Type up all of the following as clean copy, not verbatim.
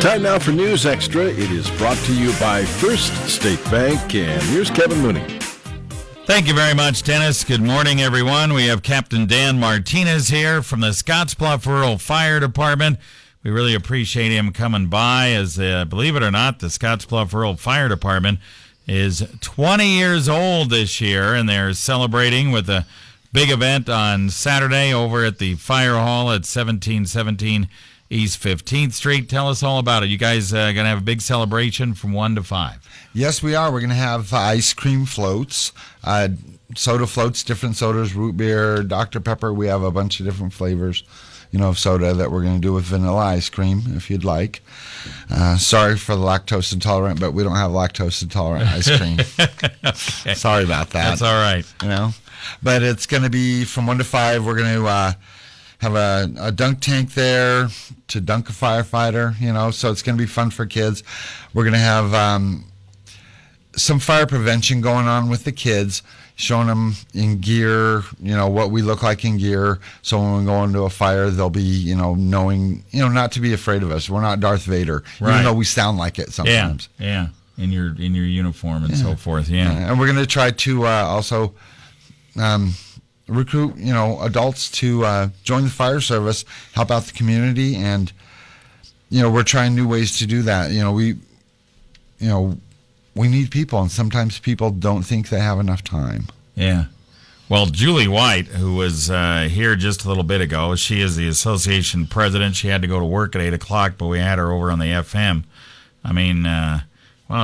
Time now for News Extra. It is brought to you by First State Bank, and here's Kevin Mooney. Thank you very much, Dennis. Good morning, everyone. We have Captain Dan Martinez here from the Scottsbluff Rural Fire Department. We really appreciate him coming by as, believe it or not, the Scottsbluff Rural Fire Department is 20 years old this year, and they're celebrating with a big event on Saturday over at the Fire Hall at 1717 East 15th Street. Tell us all about it. You guys going to have a big celebration from 1 to 5. Yes, we are. We're going to have ice cream floats, soda floats, different sodas, root beer, Dr. Pepper. We have a bunch of different flavors, of soda that we're going to do with vanilla ice cream, if you'd like. Sorry for the lactose intolerant, but we don't have lactose intolerant ice cream. Okay. Sorry about that. That's all right. But it's going to be from 1 to 5. We're going to have a dunk tank there to dunk a firefighter, so it's going to be fun for kids. We're going to have some fire prevention going on with the kids, showing them in gear, what we look like in gear, so when we go into a fire, they'll be, knowing, not to be afraid of us. We're not Darth Vader, even though we sound like it sometimes. Yeah, in your uniform and so forth, And we're going to try to also recruit, adults to join the fire service, help out the community, and, we're trying new ways to do that. We need people, and sometimes people don't think they have enough time. Yeah. Well, Julie White, who was here just a little bit ago, she is the association president. She had to go to work at 8 o'clock, but we had her over on the FM. I mean,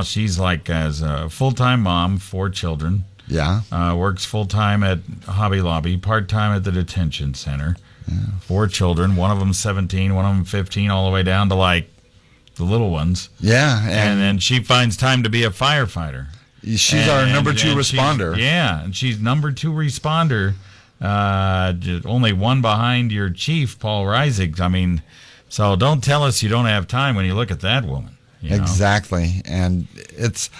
she's like as a full-time mom, 4 children. Yeah. Works full-time at Hobby Lobby, part-time at the detention center. Yeah. 4 children, one of them 17, one of them 15, all the way down to like the little ones. Yeah. And then she finds time to be a firefighter. She's our number 2 responder. And she's number 2 responder, only one behind your chief, Paul Reisig. I mean, so don't tell us you don't have time when you look at that woman. Exactly. And it's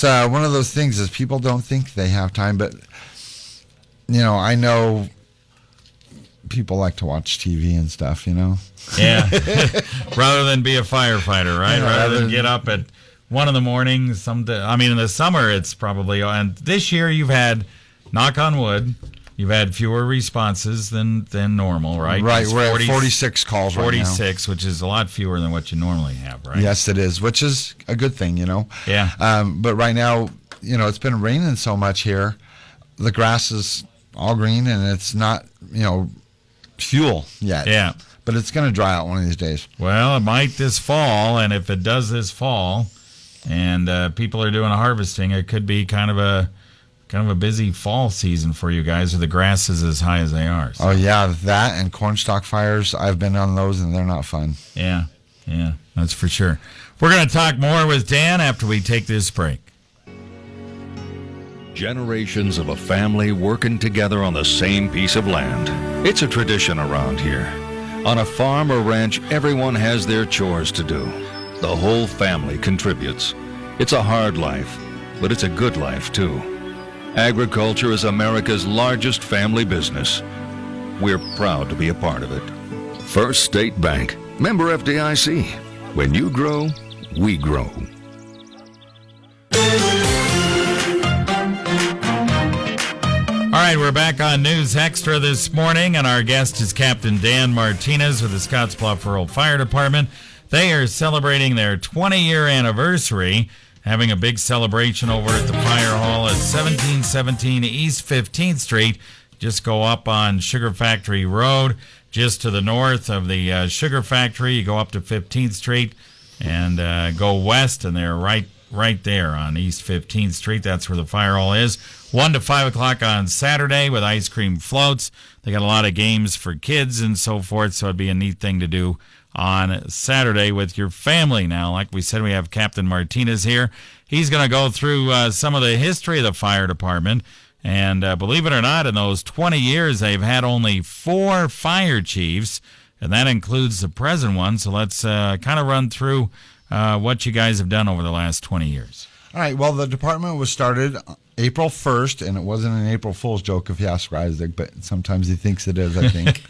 one of those things is people don't think they have time, but, I know people like to watch TV and stuff, Yeah. Rather than be a firefighter, right? Yeah, rather than get up at 1 in the morning. In the summer, it's probably, and this year you've had, knock on wood, you've had fewer responses than normal, right? Right, we're at 46 calls 46, which is a lot fewer than what you normally have, right? Yes, it is, which is a good thing, Yeah. But right now, it's been raining so much here, the grass is all green, and it's not, fuel yet. Yeah. But it's going to dry out one of these days. Well, it might this fall, and if it does this fall, and people are doing harvesting, it could be kind of a busy fall season for you guys, with the grasses as high as they are. So. Oh yeah, that and cornstalk fires. I've been on those, and they're not fun. Yeah, that's for sure. We're going to talk more with Dan after we take this break. Generations of a family working together on the same piece of land. It's a tradition around here. On a farm or ranch, everyone has their chores to do. The whole family contributes. It's a hard life, but it's a good life too. Agriculture is America's largest family business. We're proud to be a part of it. First State Bank, member FDIC. When you grow, we grow. All right, we're back on News Extra this morning, and our guest is Captain Dan Martinez with the Scottsbluff Rural Fire Department. They are celebrating their 20-year anniversary, having a big celebration over at the Fire Hall at 1717 East 15th Street. Just go up on Sugar Factory Road, just to the north of the Sugar Factory. You go up to 15th Street and go west, and they're right there on East 15th Street. That's where the Fire Hall is. 1 to 5 o'clock on Saturday with ice cream floats. They got a lot of games for kids and so forth, so it'd be a neat thing to do on Saturday with your family. Now, like we said, we have Captain Martinez here. He's going to go through some of the history of the fire department. And believe it or not, in those 20 years, they've had only 4 fire chiefs, and that includes the present one. So let's kind of run through what you guys have done over the last 20 years. All right. Well, the department was started April 1st, and it wasn't an April Fool's joke if you ask Isaac, but sometimes he thinks it is, I think.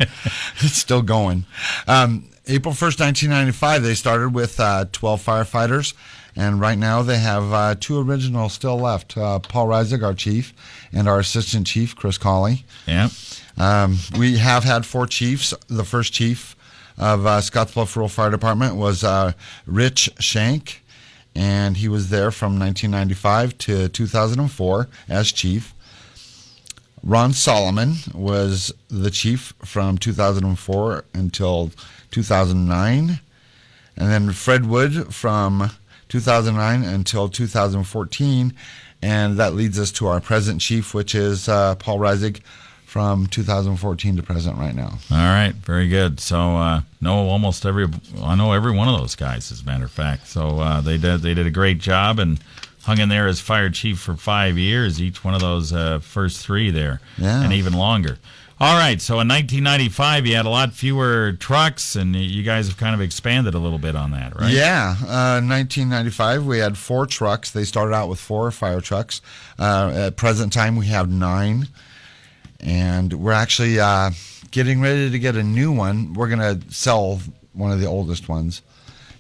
It's still going. April 1st, 1995, they started with 12 firefighters, and right now they have 2 originals still left. Paul Reisig, our chief, and our assistant chief, Chris Colley. Yeah. We have had 4 chiefs. The first chief of Scottsbluff Rural Fire Department was Rich Shank, and he was there from 1995 to 2004 as chief. Ron Solomon was the chief from 2004 until 2009. And then Fred Wood from 2009 until 2014. And that leads us to our present chief, which is Paul Reisig, from 2014 to present right now. All right, very good. So I know every one of those guys, as a matter of fact. So they did a great job and hung in there as fire chief for 5 years, each one of those first 3 there, and even longer. All right, so in 1995, you had a lot fewer trucks, and you guys have kind of expanded a little bit on that, right? Yeah, 1995, we had 4 trucks. They started out with 4 fire trucks. At present time, we have 9. And we're actually getting ready to get a new one. We're going to sell one of the oldest ones,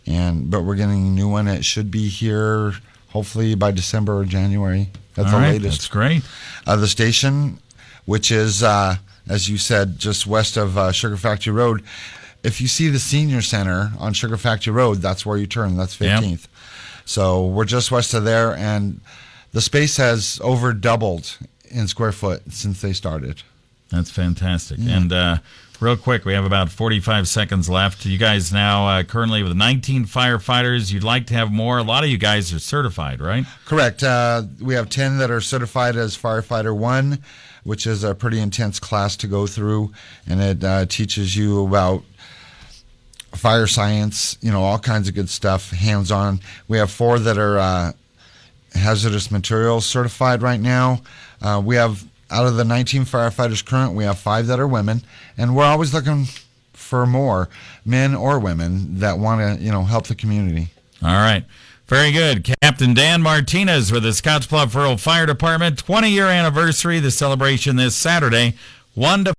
but we're getting a new one. It should be here hopefully by December or January. That's the latest. That's great. The station, which is, as you said, just west of Sugar Factory Road. If you see the senior center on Sugar Factory Road, that's where you turn. That's 15th. Yep. So we're just west of there, and the space has over doubled in square foot since they started. That's fantastic. Yeah. And real quick, we have about 45 seconds left. You guys now currently with 19 firefighters. You'd like to have more. A lot of you guys are certified, right? Correct. We have 10 that are certified as Firefighter 1, which is a pretty intense class to go through, and it teaches you about fire science, all kinds of good stuff, hands-on. We have 4 that are hazardous materials certified right now. We have, out of the 19 firefighters current, we have 5 that are women, and we're always looking for more men or women that want to, help the community. All right. Very good. Captain Dan Martinez with the Scottsbluff Rural Fire Department, 20-year anniversary, the celebration this Saturday, 1 to